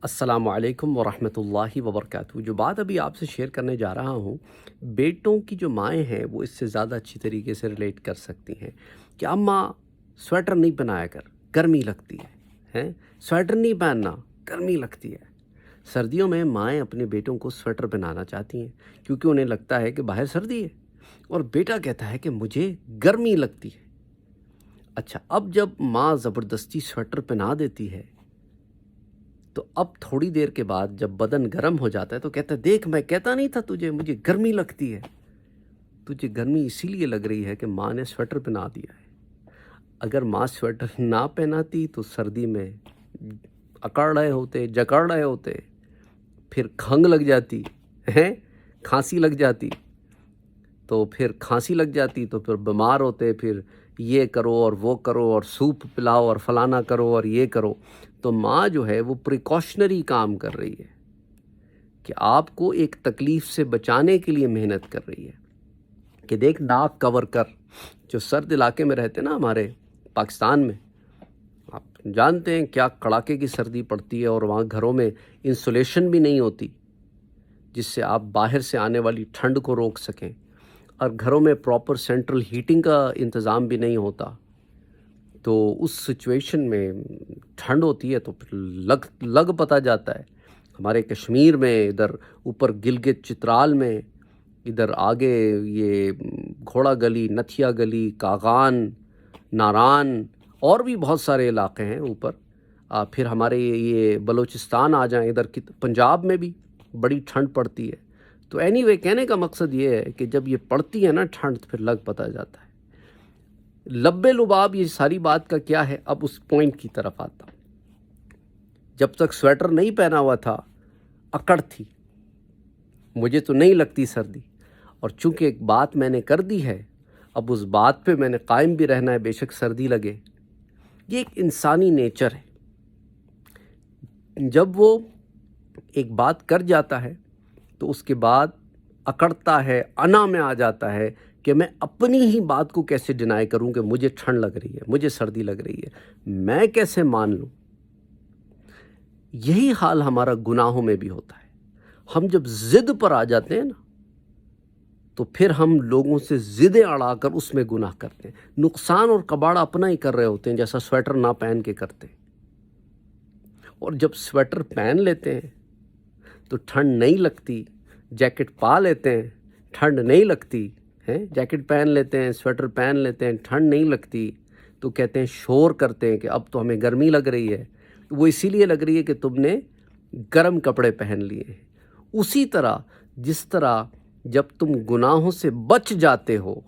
السلام علیکم ورحمۃ اللہ وبرکاتہ۔ جو بات ابھی آپ سے شیئر کرنے جا رہا ہوں، بیٹوں کی جو مائیں ہیں وہ اس سے زیادہ اچھی طریقے سے ریلیٹ کر سکتی ہیں کہ اماں سویٹر نہیں پہنایا کر، گرمی لگتی ہے، سویٹر نہیں پہننا، گرمی لگتی ہے۔ سردیوں میں مائیں اپنے بیٹوں کو سویٹر پہنانا چاہتی ہیں کیونکہ انہیں لگتا ہے کہ باہر سردی ہے، اور بیٹا کہتا ہے کہ مجھے گرمی لگتی ہے۔ اچھا، اب جب ماں زبردستی سویٹر پہنا دیتی ہے تو اب تھوڑی دیر کے بعد جب بدن گرم ہو جاتا ہے تو کہتا ہے دیکھ میں کہتا نہیں تھا تجھے، مجھے گرمی لگتی ہے۔ تجھے گرمی اسی لیے لگ رہی ہے کہ ماں نے سویٹر پہنا دیا ہے۔ اگر ماں سویٹر نہ پہناتی تو سردی میں اکڑ رہے ہوتے، جکڑ رہے ہوتے، پھر کھنگ لگ جاتی ہے، کھانسی لگ جاتی، تو پھر بیمار ہوتے، پھر یہ کرو اور وہ کرو اور سوپ پلاؤ اور فلانا کرو اور یہ کرو۔ تو ماں جو ہے وہ پریکاشنری کام کر رہی ہے کہ آپ کو ایک تکلیف سے بچانے کے لیے محنت کر رہی ہے کہ دیکھ ناک کور کر۔ جو سرد علاقے میں رہتے نا ہمارے پاکستان میں، آپ جانتے ہیں کیا کڑاکے کی سردی پڑتی ہے، اور وہاں گھروں میں انسولیشن بھی نہیں ہوتی جس سے آپ باہر سے آنے والی ٹھنڈ کو روک سکیں، اور گھروں میں پراپر سینٹرل ہیٹنگ کا انتظام بھی نہیں ہوتا۔ تو اس سچویشن میں ٹھنڈ ہوتی ہے تو پھر لگ پتہ جاتا ہے۔ ہمارے کشمیر میں ادھر اوپر گلگت چترال میں، ادھر آگے یہ گھوڑا گلی، نتھیا گلی، کاغان، ناران، اور بھی بہت سارے علاقے ہیں اوپر۔ پھر ہمارے یہ بلوچستان آ جائیں، ادھر پنجاب میں بھی بڑی ٹھنڈ پڑتی ہے۔ تو اینی وے کہنے کا مقصد یہ ہے کہ جب یہ پڑتی ہے نا ٹھنڈ، پھر لگ پتہ جاتا ہے۔ لبے لباب یہ ساری بات کا کیا ہے، اب اس پوائنٹ کی طرف آتا ہوں۔ جب تک سویٹر نہیں پہنا ہوا تھا اکڑ تھی، مجھے تو نہیں لگتی سردی، اور چونکہ ایک بات میں نے کر دی ہے، اب اس بات پہ میں نے قائم بھی رہنا ہے، بے شک سردی لگے۔ یہ ایک انسانی نیچر ہے، جب وہ ایک بات کر جاتا ہے تو اس کے بعد اکڑتا ہے، انا میں آ جاتا ہے کہ میں اپنی ہی بات کو کیسے ڈینائی کروں کہ مجھے ٹھنڈ لگ رہی ہے، مجھے سردی لگ رہی ہے، میں کیسے مان لوں۔ یہی حال ہمارا گناہوں میں بھی ہوتا ہے۔ ہم جب ضد پر آ جاتے ہیں نا تو پھر ہم لوگوں سے ضدیں اڑا کر اس میں گناہ کرتے ہیں، نقصان اور کباڑا اپنا ہی کر رہے ہوتے ہیں، جیسا سویٹر نہ پہن کے کرتے ہیں۔ اور جب سویٹر پہن لیتے ہیں تو ٹھنڈ نہیں لگتی، جیکٹ پا لیتے ہیں، ٹھنڈ نہیں لگتی ہے، جیکٹ پہن لیتے ہیں، سویٹر پہن لیتے ہیں، ٹھنڈ نہیں لگتی، تو کہتے ہیں، شور کرتے ہیں کہ اب تو ہمیں گرمی لگ رہی ہے۔ وہ اسی لیے لگ رہی ہے کہ تم نے گرم کپڑے پہن لیے ہیں۔ اسی طرح جس طرح جب تم گناہوں سے بچ جاتے ہو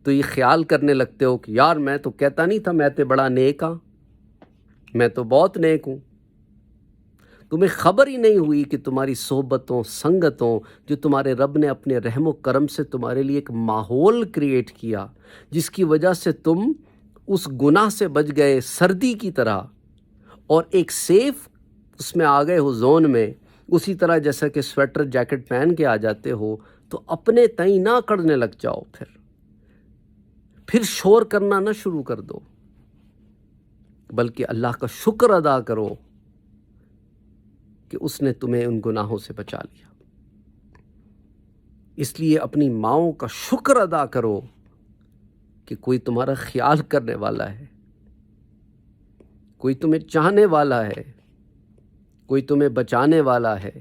تو یہ خیال کرنے لگتے ہو کہ یار میں تو کہتا نہیں تھا میں تے بڑا نیک ہاں، میں تو بہت نیک ہوں۔ تمہیں خبر ہی نہیں ہوئی کہ تمہاری صحبتوں، سنگتوں، جو تمہارے رب نے اپنے رحم و کرم سے تمہارے لیے ایک ماحول کریٹ کیا جس کی وجہ سے تم اس گناہ سے بچ گئے سردی کی طرح، اور ایک سیف اس میں آ گئے ہو زون میں۔ اسی طرح جیسا کہ سویٹر جیکٹ پہن کے آ جاتے ہو تو اپنے تئیں نہ کرنے لگ جاؤ، پھر شور کرنا نہ شروع کر دو، بلکہ اللہ کا شکر ادا کرو کہ اس نے تمہیں ان گناہوں سے بچا لیا۔ اس لیے اپنی ماؤں کا شکر ادا کرو کہ کوئی تمہارا خیال کرنے والا ہے، کوئی تمہیں چاہنے والا ہے، کوئی تمہیں بچانے والا ہے۔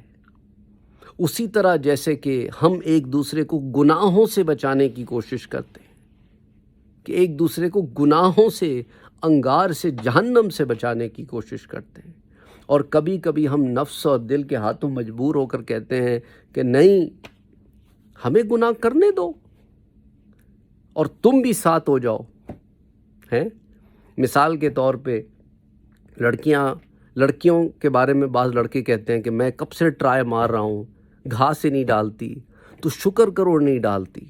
اسی طرح جیسے کہ ہم ایک دوسرے کو گناہوں سے بچانے کی کوشش کرتے ہیں، کہ ایک دوسرے کو گناہوں سے، انگار سے، جہنم سے بچانے کی کوشش کرتے ہیں، اور کبھی کبھی ہم نفس اور دل کے ہاتھوں مجبور ہو کر کہتے ہیں کہ نہیں، ہمیں گناہ کرنے دو اور تم بھی ساتھ ہو جاؤ۔ مثال کے طور پہ لڑکیوں کے بارے میں بعض لڑکے کہتے ہیں کہ میں کب سے ٹرائی مار رہا ہوں، گھاس سے نہیں ڈالتی، تو شکر کرو نہیں ڈالتی،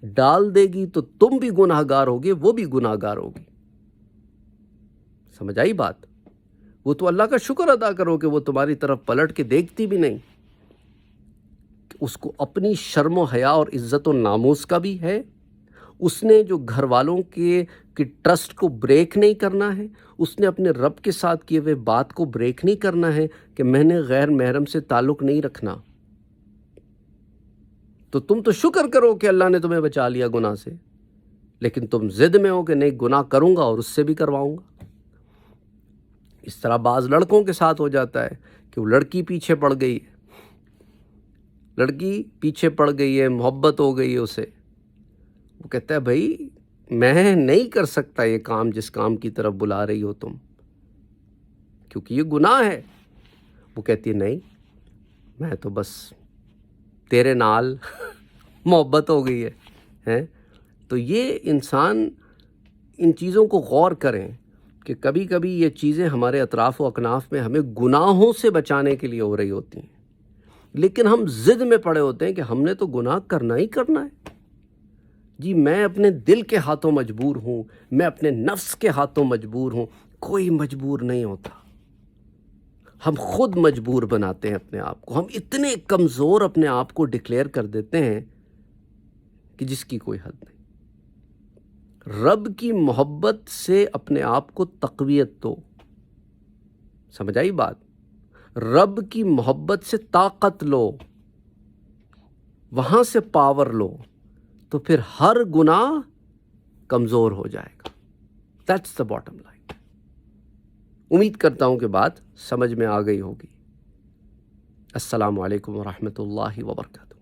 ڈال دے گی تو تم بھی گناہ گار ہوگے، وہ بھی گناہ گار ہوگی۔ سمجھ آئی بات؟ وہ تو اللہ کا شکر ادا کرو کہ وہ تمہاری طرف پلٹ کے دیکھتی بھی نہیں۔ اس کو اپنی شرم و حیا اور عزت و ناموس کا بھی ہے، اس نے جو گھر والوں کے ٹرسٹ کو بریک نہیں کرنا ہے، اس نے اپنے رب کے ساتھ کیے ہوئے بات کو بریک نہیں کرنا ہے کہ میں نے غیر محرم سے تعلق نہیں رکھنا، تو تم تو شکر کرو کہ اللہ نے تمہیں بچا لیا گناہ سے، لیکن تم ضد میں ہو کہ نہیں گناہ کروں گا اور اس سے بھی کرواؤں گا۔ اس طرح بعض لڑکوں کے ساتھ ہو جاتا ہے کہ وہ لڑکی پیچھے پڑ گئی ہے، لڑکی پیچھے پڑ گئی ہے، محبت ہو گئی ہے اسے، وہ کہتا ہے بھائی میں نہیں کر سکتا یہ کام جس کام کی طرف بلا رہی ہو تم، کیونکہ یہ گناہ ہے۔ وہ کہتی ہے نہیں، میں تو بس تیرے نال محبت ہو گئی ہے۔ تو یہ انسان ان چیزوں کو غور کریں کہ کبھی کبھی یہ چیزیں ہمارے اطراف و اکناف میں ہمیں گناہوں سے بچانے کے لیے ہو رہی ہوتی ہیں، لیکن ہم ضد میں پڑے ہوتے ہیں کہ ہم نے تو گناہ کرنا ہی کرنا ہے۔ جی میں اپنے دل کے ہاتھوں مجبور ہوں، میں اپنے نفس کے ہاتھوں مجبور ہوں، کوئی مجبور نہیں ہوتا، ہم خود مجبور بناتے ہیں اپنے آپ کو، ہم اتنے کمزور اپنے آپ کو ڈکلیئر کر دیتے ہیں کہ جس کی کوئی حد نہیں۔ رب کی محبت سے اپنے آپ کو تقویت دو، سمجھ آئی بات؟ رب کی محبت سے طاقت لو، وہاں سے پاور لو، تو پھر ہر گناہ کمزور ہو جائے گا۔ That's the bottom line. امید کرتا ہوں کہ بات سمجھ میں آ گئی ہوگی۔ السلام علیکم ورحمۃ اللہ وبرکاتہ۔